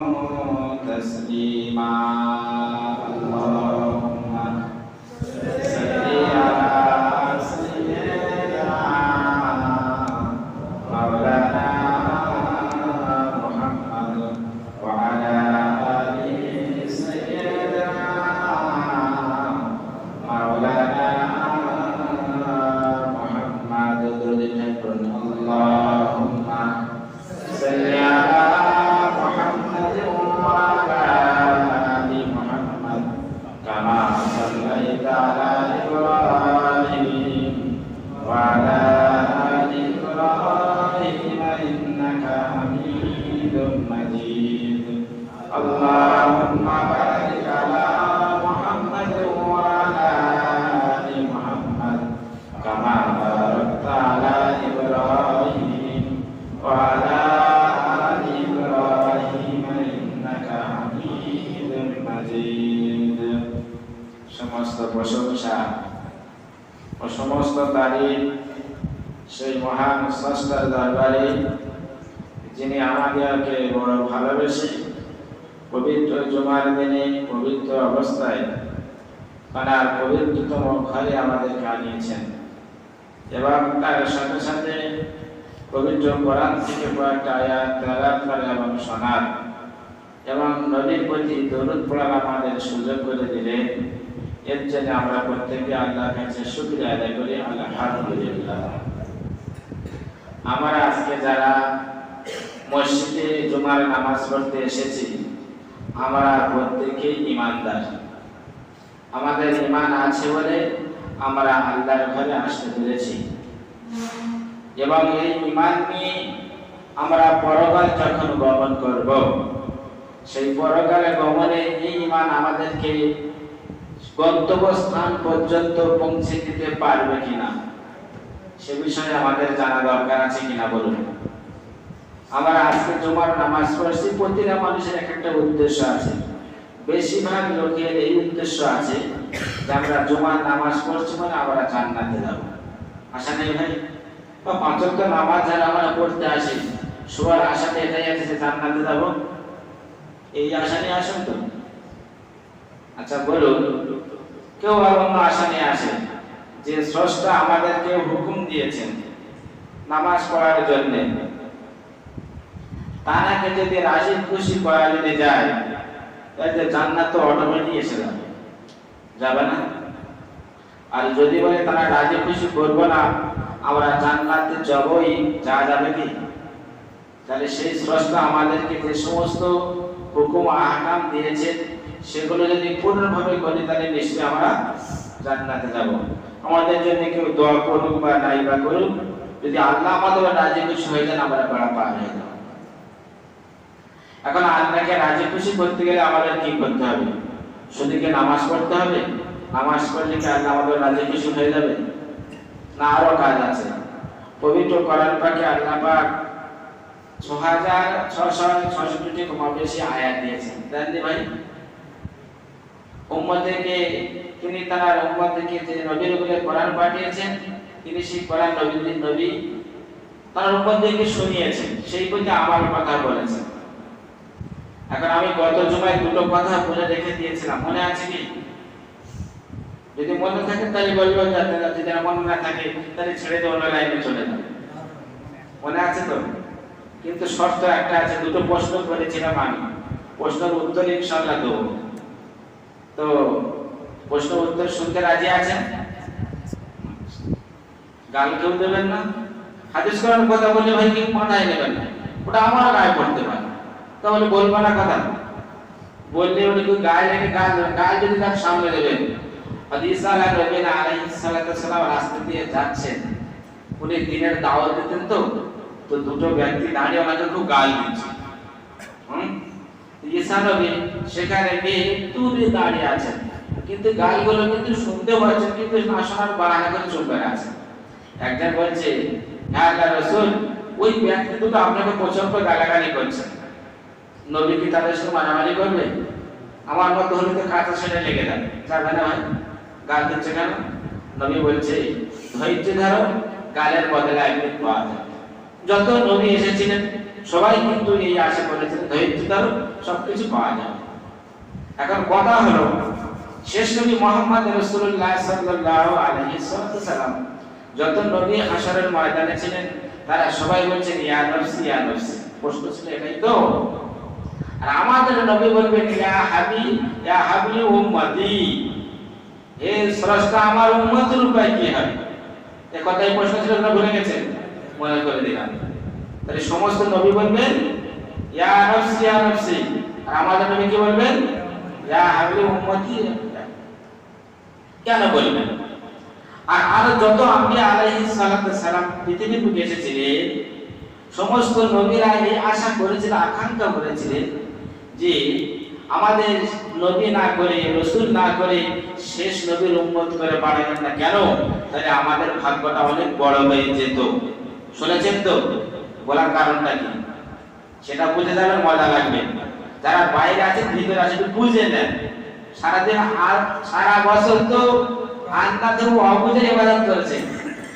تسليما اللهم صل على سيدنا مولانا محمد وعلى آل سيدنا مولانا محمد اللهم صل على صليت على إبراهيم وعلى آل إبراهيم إنك حميد مجيد اللهم بارك على محمد وعلى آل محمد كما باركت على إبراهيم وعلى آل إبراهيم إنك حميد مجيد সমস্ত প্রশংসা ও সমস্ত তারিফ সেই মহান স্রষ্টার দরবারে যিনি আমাদেরকে বড় ভালোবেসে পবিত্র জুমার দিনে পবিত্র অবস্থায় তার পবিত্রতম ঘরে আমাদেরকে আনিয়েছেন এবং তার সাথে সাথে পবিত্র কোরআন থেকে কয়েকটা আয়াত তেলাওয়াত করে এবং শোনার এবং নবীর প্রতি দরুদ পড়ার আমাদের সুযোগ করে দিলেন। এর জন্য আমরা প্রত্যেকে আল্লাহর কাছে শুকরিয়া আদায় করি আলহামদুলিল্লাহ। আমরা আজকে যারা মসজিদে জুমার নামাজ পড়তে এসেছি আমরা প্রত্যেকেই ঈমানদার। আমাদের ঈমান আছে বলে আমরা আল্লাহর ঘরে আসতে পেরেছি এবং এই ঈমান নিয়ে আমরা পরকাল যখন গমন করব সেই পরকালে গমনে এই ঈমান আমাদেরকে গন্তব্যস্থান পর্যন্ত পৌঁছে দিতে পারবে কিনা সে বিষয়ে আমাদের জানা দরকার আছে কিনা বলুন। আমরা আজকে জুমার নামাজ পড়ছি, প্রতিটা মানুষের একটা উদ্দেশ্য আছে। বেশিরভাগ লোকের এই উদ্দেশ্য আছে যে আমরা জুমার নামাজ পড়ছি মানে আমরা জান্নাতে যাব। আশা নেই ভাই? বা পাঁচ ওয়াক্ত নামাজ যারা আমরা পড়তে আসি সবার আশাতে এটাই আছে যে জান্নাতে যাব, এই আশা নিয়ে আসেন তো? আচ্ছা বলুন, কেউ আর অন্য আশা নিয়ে আসে যে স্রষ্টা আমাদেরকে হুকুম দিয়েছেন নামাজ পড়ার জন্য, তাকে যদি রাজি খুশি করা যদি যায় তাহলে জান্নাত তো অটোমেটিক এসে যাবে না? আর যদি বলে তারা রাজি খুশি করবো না আমরা জান্নাতে যাবই, যা যাবে কি? তাহলে সেই স্রষ্টা আমাদেরকে যে সমস্ত হুকুম আহকাম দিয়েছেন সেগুলো যদি পূর্ণভাবে করি তাহলে নিশ্চয়ই আমরা জান্নাতে যাব। আমাদের জন্য কেউ দোয়া করুক বা নাই বা করুক, যদি আল্লাহ আমাদের রাজি খুশি হয়ে যান আমরা বেড়া পার হয়ে যাব। এখন আল্লাহকে রাজি খুশি করতে গেলে আমাদের কি করতে হবে? শুধু কি নামাজ পড়তে হবে? নামাজ পড়লে কি আল্লাহ আমাদের রাজি খুশি হয়ে যাবে? না, আরো কাজ আছে। পবিত্র কোরআন পাকে আল্লাহ পাক 6666টি কম বেশি আয়াত দিয়েছেন। জানেন ভাই, উম্মতকে তিনি তার উম্মতকে যে নবীর উপরে কোরআন পাঠিয়েছেন তিনি সেই কোরআন নবী তার উম্মতকে শুনিয়েছেন, সেই প্রতি আমার কথা বলেছেন। এখন আমি গত জুমায় দুটো কথা বলে রেখে দিয়েছিলাম, মনে আছে কি? যদি মনে থাকে তাহলে বলবো, যদি মনে না থাকে তাহলে ছেড়ে দিয়ে অন্য লাইনে চলে যাবে। মনে আছে তো? কিন্তু শর্ত একটা আছে, দুটো প্রশ্ন করেছিলাম আমি, প্রশ্নের উত্তর ইনশাআল্লাহ দেবো। তো প্রশ্ন উত্তর শুনতে রাজি আছেন? গাল কেউ দেবেন না। হাদিস কোরআন কথা বলে ভাই কি মাথায় নেবেন না, ওটা আমার গায়ে পড়তে পারে, তাহলে বলবো না কথা। বললে উনি গায়ে লেগে গায়ে যদি তার সামনে দেবেন। হাদিস নবী আলাইহিস সালাতু ওয়াসসালাম রাস্তা দিয়ে যাচ্ছেন, উনি দিনের দাওয়াত দিতেন তো দুটো ব্যক্তি দাঁড়িয়ে ওনাকে খুব গাল দিচ্ছে। ঈসা নবী সেখানে গিয়ে দূরে দাঁড়িয়ে আছেন, কিন্তু গালগুলো কিন্তু শুনতে পাচ্ছেন কিন্তু না শোনার বাহানা করে চুপ করে আছেন। একজন বলছে, হ্যাঁ আল্লাহর রাসূল, ওই ব্যক্তি দুটো আপনাকে প্রচন্ড গালাগালি করছে, নবী কি তাদের সাথে মারামারি করবে? আমার মত হলে তো কাঁচা ছেড়ে লেগে যাবে, যাবে না ভাই? গাল দিচ্ছে কেন? নবী বলছে, ধৈর্য ধরো, গালের বদলে একদিন পাওয়া যাবে। যত নবী এসেছিলেন সবাই কিন্তু এই আশা করেছিলেন ধৈর্য ধরো সবকিছু পাওয়া যাবে। এখন কথা হলো শেষ নবী মুহাম্মদ রাসূলুল্লাহ সাল্লাল্লাহু আলাইহি ওয়াসাল্লাম যত নবী হাশরের ময়দানে ছিলেন তারা সবাই বলছেন ইয়া নফসি ইয়া নফসি, প্রশ্ন ছিল এটাই তো। আর আমাদের নবী বলবেন ইয়া হাবলি উম্মতি, হে স্রষ্টা আমার উম্মতের উপায় কি হবে? এই কথাই প্রশ্ন ছিল না, ভুলে গেছেন? মনে করে দিলাম। তাহলে সমস্ত নবী বলবেন ইয়া নফসি ইয়া নফসি, আর আমাদের নবী কি বলবেন? ইয়া হাবলি উম্মতি। কেন বলবেন? আর যত আম্বিয়া আলাইহিস সালাতু সালাম পৃথিবীর বুকে এসেছিলেন সমস্ত নবীরা এই আশা করেছিলেন, আকাঙ্ক্ষা করেছিলেন যে আমাদের নবী না করে রাসূল না করে শেষ নবীর উম্মত করে পাঠাবেন না কেন? তাহলে আমাদের ভাগ্যটা অনেক বড় হয়ে যেত। শুনেছেন তো? বলার কারণটা কি সেটা বুঝে যাবেন, মজা লাগবে। যারা বাইরে আছে ভিতরে আছে বুঝে নেন। সারাদিন আর সারা বছর তো আন্দাজে অবুঝে ইবাদত করেছে,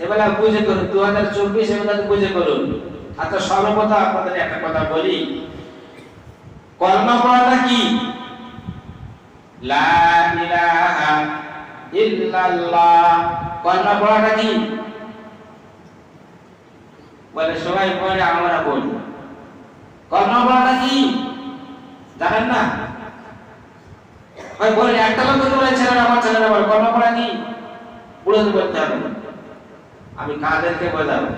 এবেলা বুঝে করুন। 2024 এবেলা বুঝে করুন। আচ্ছা সর্বপ্রথম আপনাদের একটা কথা বলি, কলমা পড়াটা কি? লা ইলাহা ইল্লাল্লাহ। কলমা পড়াটা কি? বলে সবাই পড়ে আমরা বলি। কলমা পড়াটা কি জানেন না? ভাই বলে একটা লোক বলে ছেলেরা, আমার ছেলেরা বলে কলমা পড়া কি? পুরো বলতে হবে। আমি কাদেরকে বোঝাবো?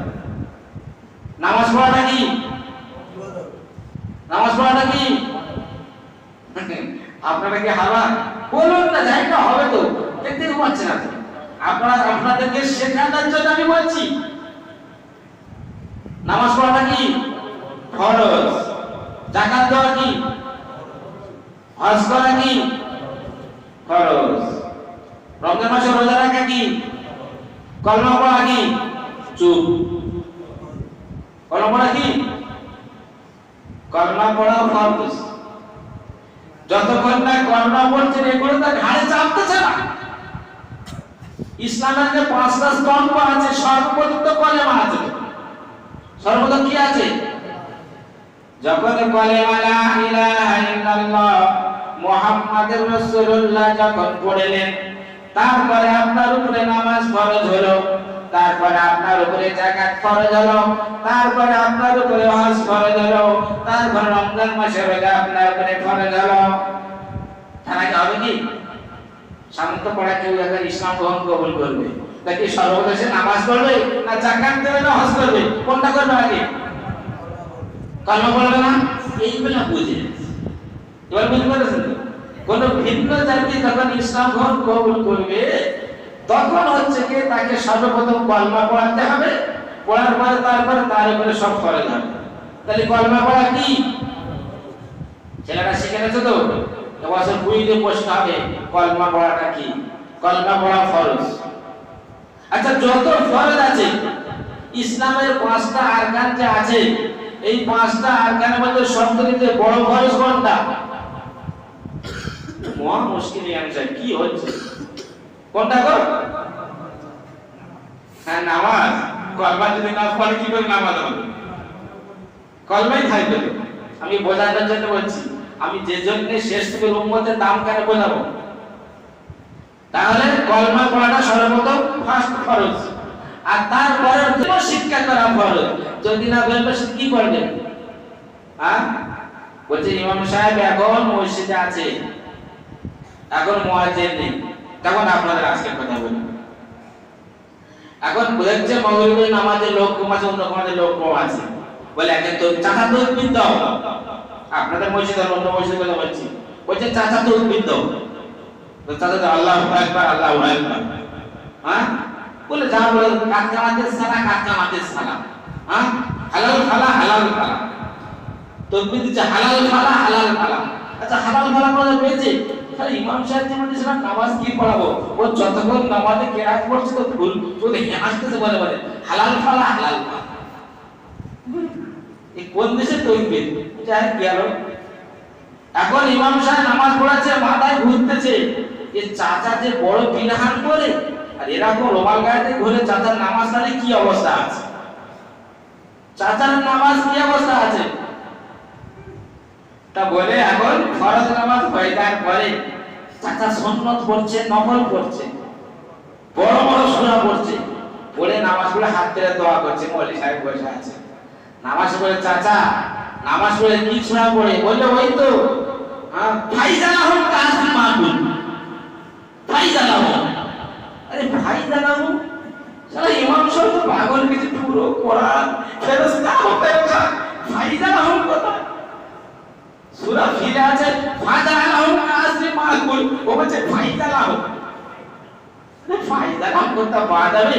নামাজ পড়াটা কি? নামাজ পড়াটা কি? আপনারা কি হারা বলুন না, যাই না হবে তো, দেখতে পাচ্ছেন না। আপনাদেরকে শেখানোর জন্য আমি বলছি। নামাজ পড়াটা কি? ফরজ। যাকাত দেওয়া কি? হজ করা কি? ফরজ। রমজান মাসে রোজা রাখা কি? কলমা পড়া কি? চুপ। কলমা পড়া কি? কলমা পড়া ফরজ। যতক্ষণ না কলমা পড়ছেন এগুলো তো ঘাড়ে চাপতেছে না। ইসলামের যে 5টা স্তম্ভ আছে সর্বপ্রথম তো কলেমা আছে। সর্বপ্রথম কি আছে? যখন কলেমা লা ইলাহা ইল্লাল্লাহ মুহাম্মাদুর রাসূলুল্লাহ যখন পড়লেন, তারপরে আপনার উপরে নামাজ ফরজ হলো, তারপরে আপনার উপরে যাকাত ফরজ হলো, তারপরে আপনার উপরে হজ ফরজ হলো, তারপরে রমজান মাসে রোজা আপনার উপরে ফরজ হলো। তাহলে কি হবে কি? সামন্ত পড়া কেউ এখন ইসলাম গ্রহণ কবুল করবে, নাকি সর্বদেশে নামাজ পড়বে, না যাকাত দেবে, না হজ করবে? কোনটা করবে আগে? কলমা পড়বে না? এইগুলো বুঝে এবার বুঝতে পারছেন তো? কোন ভিন্ন জাতি যখন ইসলাম গ্রহণ কবুল করবে তখন হচ্ছে কি তাকে সর্বপ্রথম কলমা পড়াতে হবে, পড়ার পরে তারপরে তার উপরে সব ফরজ হবে। তাহলে কলমা পড়া কি? ছেলেরা শিখে গেছে তো? এবছর বুঝতে প্রশ্ন হবে কলমা পড়াটা কি? কলমা পড়া ফরজ। আচ্ছা যত ফরজ আছে ইসলামের 5টা আরকান যে আছে, এই 5টা আরকানের মধ্যে সবথেকে বড় ফরজ কোনটা? মহা মুশকিল আনসার কি হচ্ছে? কোনটা গো? হ্যাঁ নামাজ। কলমা যদি না পড়ে কি করে নামাজ হবে? কলমাই থাকবে। আমি বোঝানোর জন্য বলছি। আমি যে জন্য শেষ থেকে উম্মতের দাম কেন বোঝাবো? তাহলে কলমা পড়াটা সর্বপ্রথম ফার্স্ট ফরজ, আর তারপরে শিক্ষা করা ফরজ। যদি না বলবে কি করবেন? হ্যাঁ বলছে ইমাম সাহেব এখন মসজিদে আছে, এখন মুয়াজ্জিন নেই, তখন আপনাদের আজকের কথা বলি। এখন বুঝছে মাগরিবের নামাজে লোক কম আছে, অন্য নামাজে লোক কম আছে, বলে এখন তো চাচা তাকবীর দাও। আপনাদের মসজিদে অন্য মসজিদে কথা বলছি, বলছে চাচা তাকবীর দাও। তো চাচা তো আল্লাহু আকবার আল্লাহু আকবার। হ্যাঁ বলে যা বলে কাতকামাতে সালাম। হ্যাঁ হালাল ফালা হালাল ফালা তাকবীর দিচ্ছে, হালাল ফালা হালাল ফালা। আচ্ছা হালাল ফালা পড়া পেয়েছে, তাহলে ইমাম সাহেব যেমন দিয়েছিলাম নামাজ কি পড়াবো? ও যতক্ষণ নামাজে কেরাত পড়ছে তো ভুল চলে আসতেছে, বলে বলে হালাল ফালা হালাল ফালা। এই কোন দেশে তাকবীর? এটা কি হলো? এখন ইমাম সাহেব নামাজ পড়াচ্ছে, মাথায় ঘুরতেছে যে চাচা যে বড় বিলহান করে, আর এরকম রোমাল গায়ে ঘুরে চাচার নামাজ পড়ে কি অবস্থা আছে? চাচার নামাজ কি অবস্থা আছে? তা বলে এখন ফরজ নামাজ হয়ে যাওয়ার পরে চাচা সুন্নত পড়ছে, নফল পড়ছে, বড় বড় সূরা পড়ছে, পড়ে নামাজ পড়ে হাত তুলে দোয়া করছে। মৌলভী সাহেব বসে আছে, নামাজ পড়ে চাচা নামাজ পড়ে কি সূরা পড়ে? বলে ওই তো ফাইজালাহুম কাসি মাকুল, ফাইজালাহুম। আরে ফাইজালাহুম, সারা ইমাম সাহেব তো পাগল কিছু, পুরো কোরআন ফেরেশতা ফেরেশতা, ফাইজালাহুম কথা সূরা ফিরে আছে, ফাইজালাহুম কাসি মাকুল, ও বলছে ফাইজালাহুম। ফায়দা করতে পাওয়া যাবে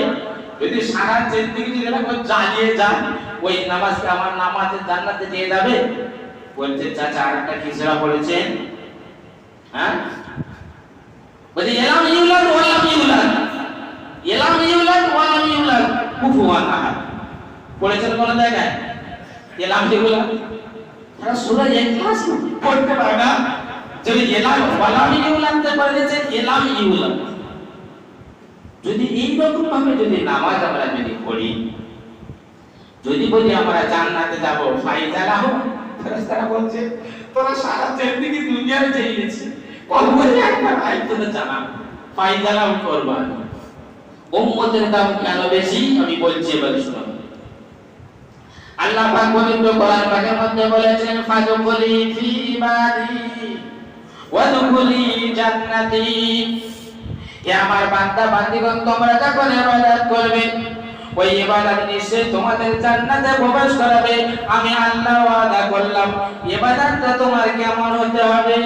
যদি সারা জিন্দেগি যদি এরকম জ্বালিয়ে যান, ওই নামাজকে আমার নামাজে জান্নাতে দিয়ে যাবে? বলছে চাচা আরেকটা কি সূরা পড়েছেন? হ্যাঁ, বলছে এলাম ইউলাদ ওয়া লাম ইউলাদ, এলাম ইউলাদ ওয়া লাম ইউলাদ কুফুয়ান আহাদ। পড়েছেন কোন জায়গায় এলাম ইউলাদ? তারা সূরা ইখলাস পড়তে পারে না, যদি এলাম ওয়া লাম ইউলাদ তে পড়েছে এলাম ইউলাদ। যদি এইরকম ভাবে যদি নামাজ আমরা যদি পড়ি, যদি বলি আমরা জান্নাতে যাব, ফাইজালাহুম, ফেরেশতারা বলছে তোরা সারা জিন্দেগি দুনিয়ায় চাইছিস, কবরে একবার আইতে জানা ফাইজালাহুম করবা। উম্মতের দাম কেন বেশি আমি বলছি, এবার শুনুন। আল্লাহ পাক পবিত্র কোরআন পাকের মধ্যে বলেছেন, ফাদখুলি ফি ইবাদি ওয়াদখুলি জান্নাতি। হে আমার বান্দা বান্দীগণ, তোমরা যখন ইবাদত করবে, ওই ইবাদত নিশ্চয়ই তোমাদের জান্নাতে প্রবেশ করাবে। আমি আল্লাহ ওয়াদা করলাম, ইবাদতটা তোমার কেমন হতে হবে?